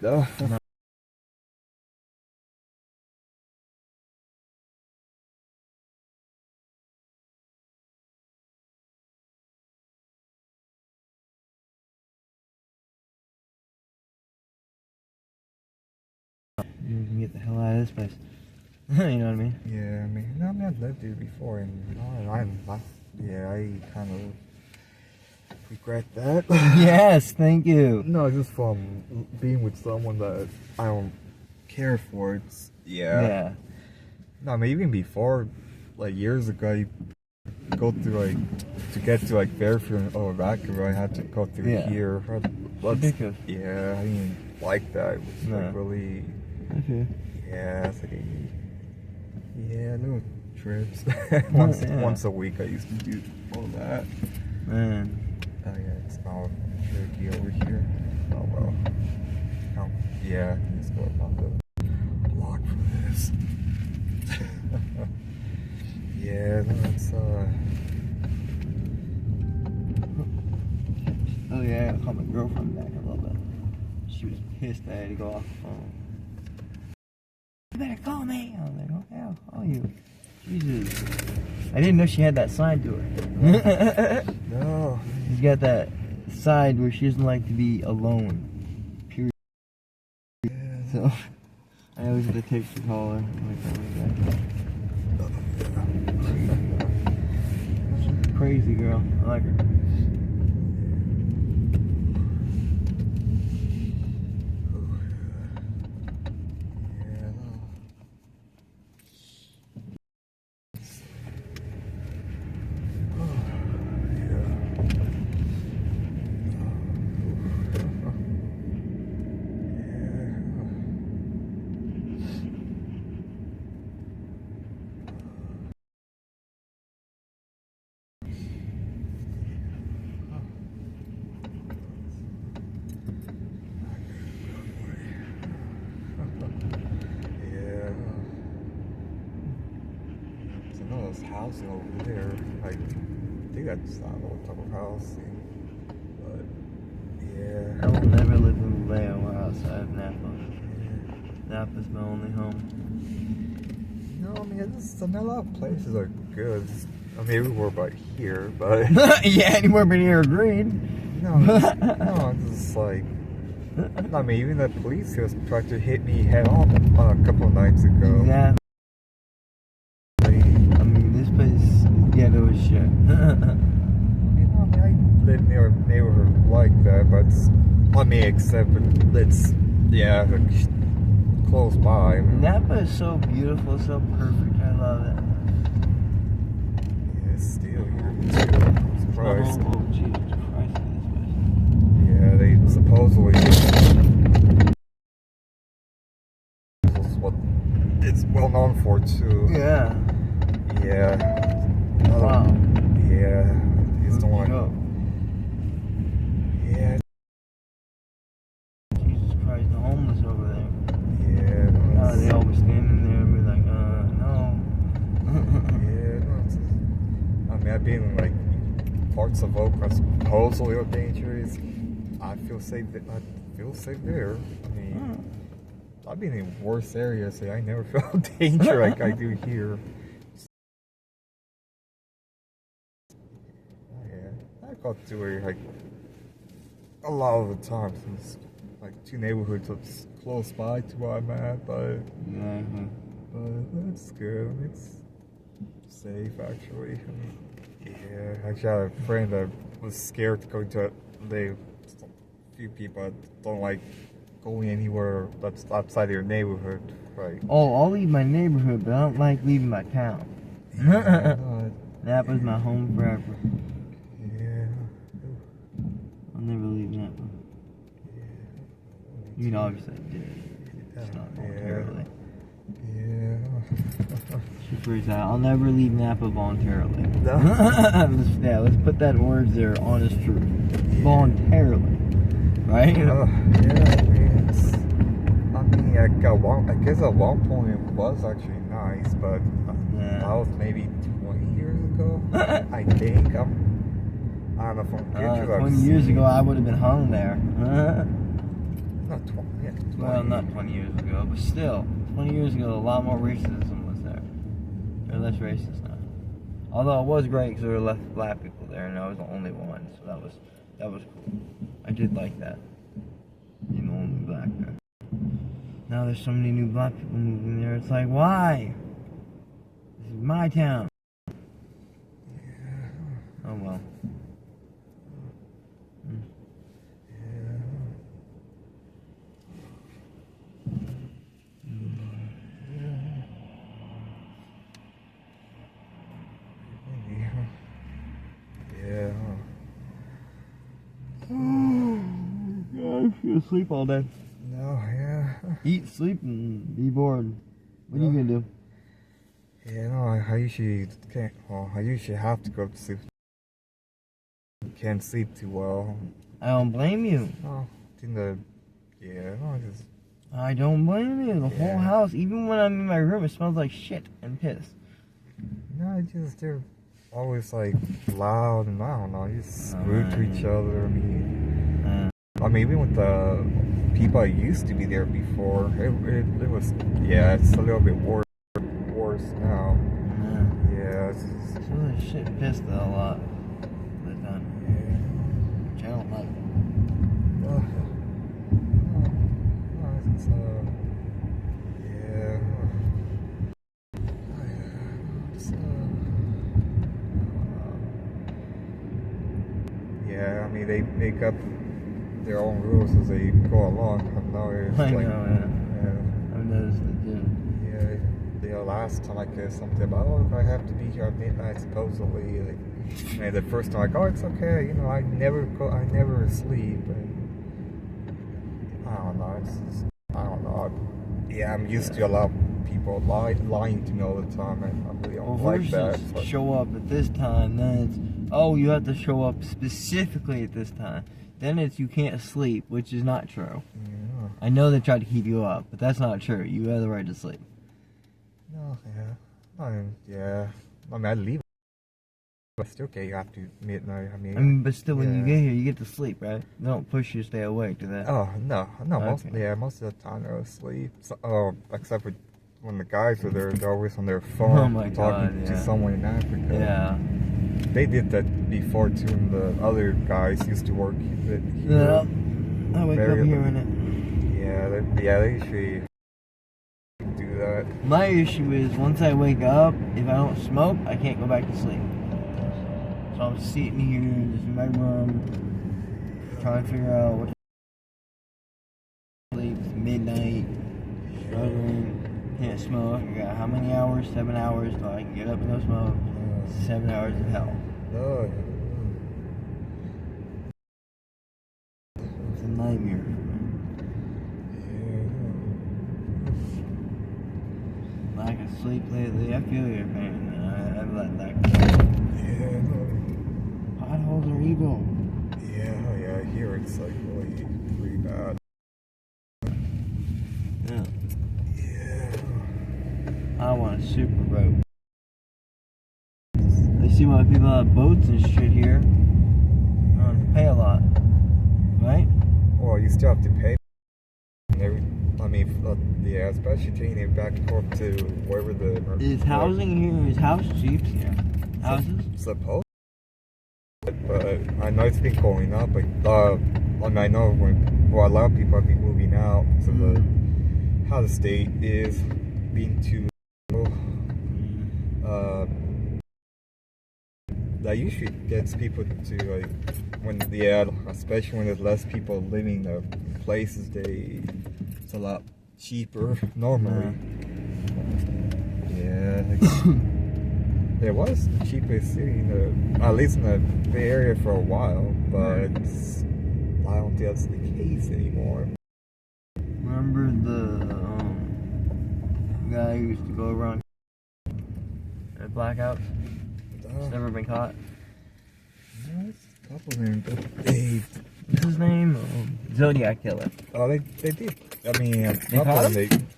No. You can get the hell out of this place. You know what I mean? Yeah, I mean, no, I mean, I've lived here before, and I kind of regret that. Yes, thank you. No, just from being with someone that I don't care for. It's Yeah. No, I mean, even before, like years ago, you go through like to get to like Fairfield or Vancouver, I had to go through here. Ridiculous. Yeah, I didn't like that. It was like really. Okay. Yeah, it's like little trips. Once a week, I used to do all that. Man. Oh yeah, it's not tricky over here. Oh well. Yeah, let's go about the block for this. Yeah, that's Oh yeah, I called my girlfriend back a little bit. She was pissed I had to go off the phone. You better call me. I was like, okay, I'll call you. Jesus. I didn't know she had that side to her. No. She's got that side where she doesn't like to be alone. Period. Yeah. So I always have to text her, call her. She's a crazy girl. I like her. Housing over there, like, I think that's not what type of housing, but yeah. I will never live in Vallejo or outside of Napa. Napa's my only home. No, I mean, a lot of places are good. I mean, everywhere but here, but yeah, anywhere but here, agreed. No, it's just like, I mean, even the police just tried to hit me head on a couple of nights ago. Exactly. Ghetto as shit. I live near a neighborhood like that, but except it's close by. Napa is so beautiful, so perfect. I love it. Yeah, it's still here. I'm surprised. Oh, Jesus Christ, yeah, they supposedly. This is what it's well known for too. Yeah. Yeah. Wow. Yeah. He's the one. Yeah. Jesus Christ, the homeless over there. Yeah. They always standing there and be like, no. Yeah. I mean, I've been in like parts of Oakland supposedly are dangerous. I feel safe. I feel safe there. I mean, I've been in worse areas. So I never felt danger like I do here. I got to where like a lot of the time since like two neighborhoods that's close by to where I'm at, but it's good. I mean, it's safe actually. I mean, yeah, actually I had a friend that was scared to go to a few people don't like going anywhere that's outside their neighborhood, right? Oh, I'll leave my neighborhood, but I don't like leaving my town. Napa's my home forever. I'll never leave Napa. I mean, obviously I did. It's not voluntarily. Yeah. She freaks out. I'll never leave Napa voluntarily. No. Let's put that in words there, honest truth. Voluntarily. Right? I guess at one point it was actually nice, but that was maybe 20 years ago. I think. I don't know if I'm 20 years ago, I would have been hung there. Not 20. Yeah, 20. Well, not 20 years ago, but still, 20 years ago, a lot more racism was there. They're less racist now. Although it was great because there were less black people there, and I was the only one, so that was cool. I did like that. Being the only black there. Now there's so many new black people moving there. It's like, why? This is my town. Yeah. Oh well. I feel asleep all day. No, yeah. Eat, sleep, and be bored. What are you gonna do? Yeah, no, I usually can't. Well, I usually have to go to sleep. Can't sleep too well. I don't blame you. Oh, just. I don't blame you. The whole house, even when I'm in my room, it smells like shit and piss. No, they're always like loud and I don't know, just rude to each other. I mean, even with the people I used to be there before, it was, it's a little bit worse now. Yeah, it's just, smells like shit and piss though a lot. Which I don't like. I mean, they make up their own rules as they go along. I know, yeah. I've noticed it too. Yeah, last time I guess something about, I have to be here at midnight supposedly. And the first time, like, it's okay, I never sleep. And I don't know, I don't know. Yeah, I'm used to a lot of people lying to me all the time, and I really don't like that. Show up at this time, then it's, you have to show up specifically at this time. Then it's, you can't sleep, which is not true. Yeah. I know they tried to keep you up, but that's not true. You have the right to sleep. No, I mean, I leave. But still okay after midnight. I mean, but still, when you get here, you get to sleep, right? They don't push you to stay awake, do they? Oh, no. Okay. Most of the time they're asleep. So, except for when the guys are there, they're always on their phone talking to someone in Africa. Yeah. They did that before too, and the other guys used to work here. Yeah. I wake up hearing it. They usually do that. My issue is, once I wake up, if I don't smoke, I can't go back to sleep. So I'm sitting here just in my room, trying to figure out what to sleep. It's midnight, struggling, can't smoke. I got how many hours? 7 hours till I can get up and go smoke. 7 hours of hell. No. It's a nightmare. Lack of sleep lately. I feel your pain. I've let that go. Potholes are evil. Yeah, I hear it's like really bad. Yeah. I want a super boat. I see why people have boats and shit here. Pay a lot, right? Well, you still have to pay. Especially taking it back and forth to wherever the. Is housing here? Is house cheap here? Houses? Suppose. But I know it's been going up. I know a lot of people have been moving out. So how the state is being too. That usually gets people to especially when there's less people living in the places. It's a lot cheaper normally. It was the cheapest city at least in the Bay Area for a while, but I don't think that's the case anymore. Remember the guy who used to go around at blackouts? He's never been caught. There's a couple of them, but what's his name? Zodiac Killer. Oh, they did. I mean, a couple of them.